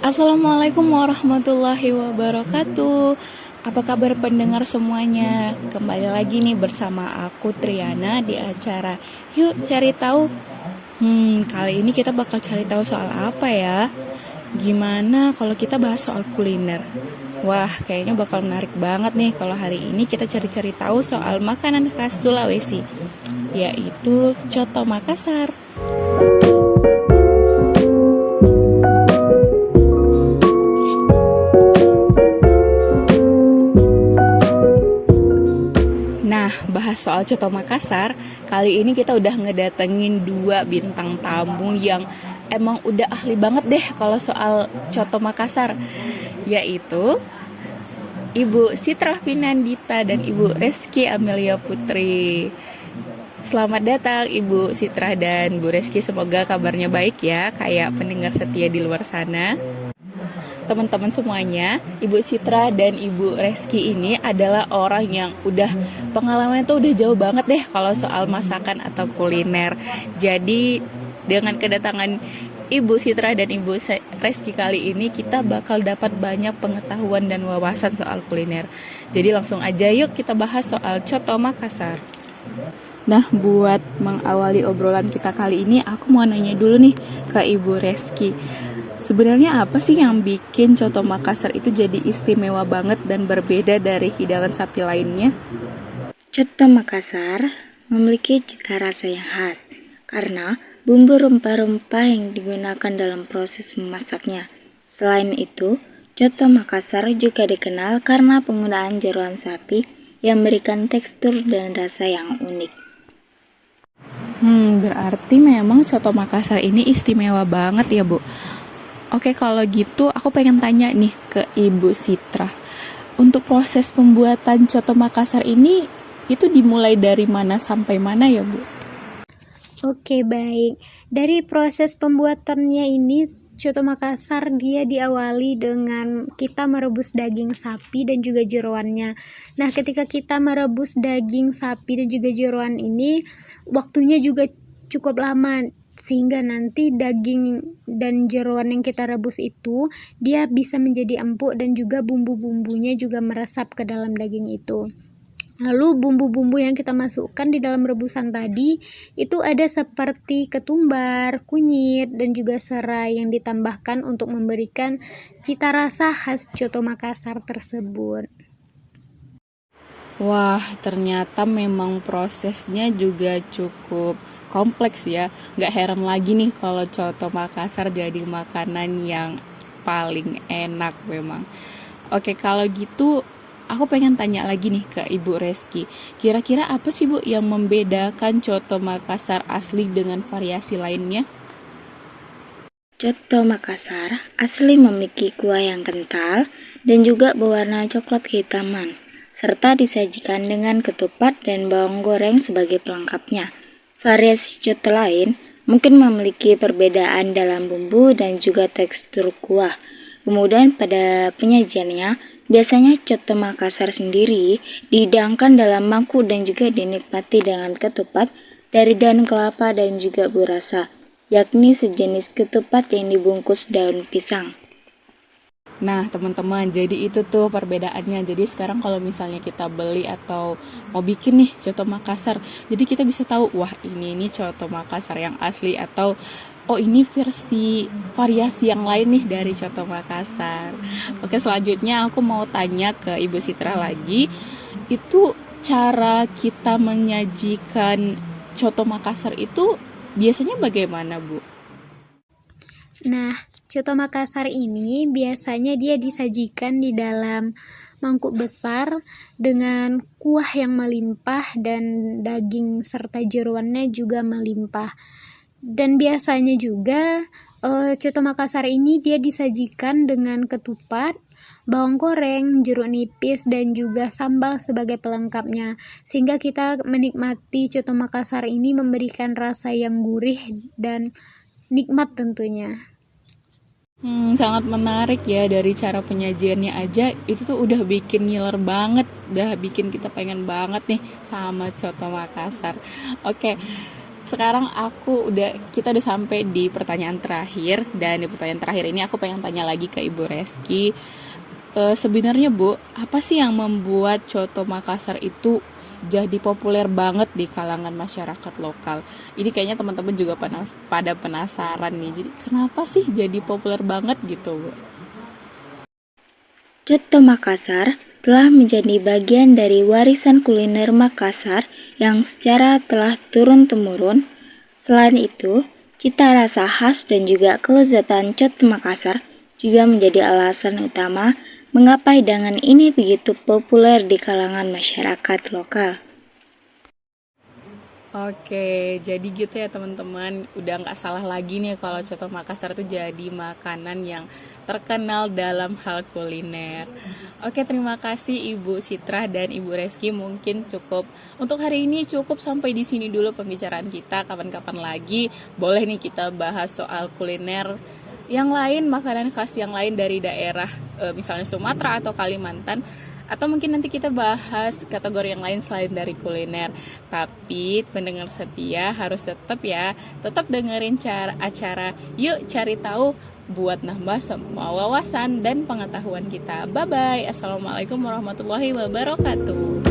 Assalamualaikum warahmatullahi wabarakatuh. Apa kabar pendengar semuanya? Kembali lagi nih bersama aku Triana di acara Yuk Cari Tahu. Kali ini kita bakal cari tahu soal apa ya? Gimana kalau kita bahas soal kuliner? Wah, kayaknya bakal menarik banget nih kalau hari ini kita cari-cari tahu soal makanan khas Sulawesi, yaitu Coto Makassar. Nah, bahas soal Coto Makassar, kali ini kita udah ngedatengin dua bintang tamu yang emang udah ahli banget deh kalau soal Coto Makassar, yaitu Ibu Citra Finandita dan Ibu Reski Amelia Putri. Selamat datang Ibu Citra dan Bu Reski, semoga kabarnya baik ya, kayak pendengar setia di luar sana. Teman-teman semuanya, Ibu Citra dan Ibu Reski ini adalah orang yang udah pengalamannya tuh udah jauh banget deh kalau soal masakan atau kuliner. Jadi dengan kedatangan Ibu Citra dan Ibu Reski kali ini kita bakal dapat banyak pengetahuan dan wawasan soal kuliner. Jadi langsung aja yuk kita bahas soal Coto Makassar. Nah, buat mengawali obrolan kita kali ini, aku mau nanya dulu nih ke Ibu Reski. Sebenarnya apa sih yang bikin Coto Makassar itu jadi istimewa banget dan berbeda dari hidangan sapi lainnya? Coto Makassar memiliki cita rasa yang khas karena bumbu rempah-rempah yang digunakan dalam proses memasaknya. Selain itu, Coto Makassar juga dikenal karena penggunaan jeroan sapi yang memberikan tekstur dan rasa yang unik. Berarti memang Coto Makassar ini istimewa banget ya, Bu. Oke, kalau gitu aku pengen tanya nih ke Ibu Citra. Untuk proses pembuatan Coto Makassar ini itu dimulai dari mana sampai mana ya, Bu? Oke, baik. Dari proses pembuatannya ini, Coto Makassar dia diawali dengan kita merebus daging sapi dan juga jeroannya. Nah, ketika kita merebus daging sapi dan juga jeroan ini, waktunya juga cukup lama sehingga nanti daging dan jeroan yang kita rebus itu dia bisa menjadi empuk dan juga bumbu-bumbunya juga meresap ke dalam daging itu. Lalu bumbu-bumbu yang kita masukkan di dalam rebusan tadi itu ada seperti ketumbar, kunyit, dan juga serai yang ditambahkan untuk memberikan cita rasa khas Coto Makassar tersebut. Wah, ternyata memang prosesnya juga cukup kompleks ya. Gak heran lagi nih kalau Coto Makassar jadi makanan yang paling enak memang. Oke, kalau gitu aku pengen tanya lagi nih ke Ibu Reski. Kira-kira apa sih Bu yang membedakan Coto Makassar asli dengan variasi lainnya? Coto Makassar asli memiliki kuah yang kental dan juga berwarna coklat kehitaman, serta disajikan dengan ketupat dan bawang goreng sebagai pelengkapnya. Variasi coto lain mungkin memiliki perbedaan dalam bumbu dan juga tekstur kuah. Kemudian pada penyajiannya, biasanya Coto Makassar sendiri dihidangkan dalam mangkuk dan juga dinikmati dengan ketupat dari daun kelapa dan juga burasa, yakni sejenis ketupat yang dibungkus daun pisang. Nah, teman-teman, jadi itu tuh perbedaannya. Jadi sekarang kalau misalnya kita beli atau mau bikin nih Coto Makassar, jadi kita bisa tahu, wah ini Coto Makassar yang asli atau oh ini variasi yang lain nih dari Coto Makassar. Oke, selanjutnya aku mau tanya ke Ibu Citra lagi. Itu cara kita menyajikan Coto Makassar itu biasanya bagaimana, Bu? Nah, Coto Makassar ini biasanya dia disajikan di dalam mangkuk besar dengan kuah yang melimpah dan daging serta jeroannya juga melimpah. Dan biasanya juga Coto Makassar ini dia disajikan dengan ketupat, bawang goreng, jeruk nipis, dan juga sambal sebagai pelengkapnya. Sehingga kita menikmati Coto Makassar ini memberikan rasa yang gurih dan nikmat tentunya. Sangat menarik ya, dari cara penyajiannya aja itu tuh udah bikin ngiler banget, udah bikin kita pengen banget nih sama Coto Makassar. Oke, sekarang kita udah sampai di pertanyaan terakhir, dan di pertanyaan terakhir ini aku pengen tanya lagi ke Ibu Reski. Sebenarnya Bu, apa sih yang membuat Coto Makassar itu jadi populer banget di kalangan masyarakat lokal? Ini kayaknya teman-teman juga pada penasaran nih. Jadi kenapa sih jadi populer banget gitu, Bu? Coto Makassar telah menjadi bagian dari warisan kuliner Makassar yang secara telah turun-temurun. Selain itu, cita rasa khas dan juga kelezatan Coto Makassar juga menjadi alasan utama mengapa hidangan ini begitu populer di kalangan masyarakat lokal. Oke, jadi gitu ya teman-teman. Udah nggak salah lagi nih kalau Coto Makassar itu jadi makanan yang terkenal dalam hal kuliner. Oke, terima kasih Ibu Citra dan Ibu Reski. Mungkin cukup untuk hari ini, cukup sampai di sini dulu pembicaraan kita. Kapan-kapan lagi boleh nih kita bahas soal kuliner yang lain, makanan khas yang lain dari daerah misalnya Sumatera atau Kalimantan. Atau mungkin nanti kita bahas kategori yang lain selain dari kuliner. Tapi pendengar setia harus tetap dengerin acara Yuk Cari Tahu buat nambah semua wawasan dan pengetahuan kita. Bye-bye. Assalamualaikum warahmatullahi wabarakatuh.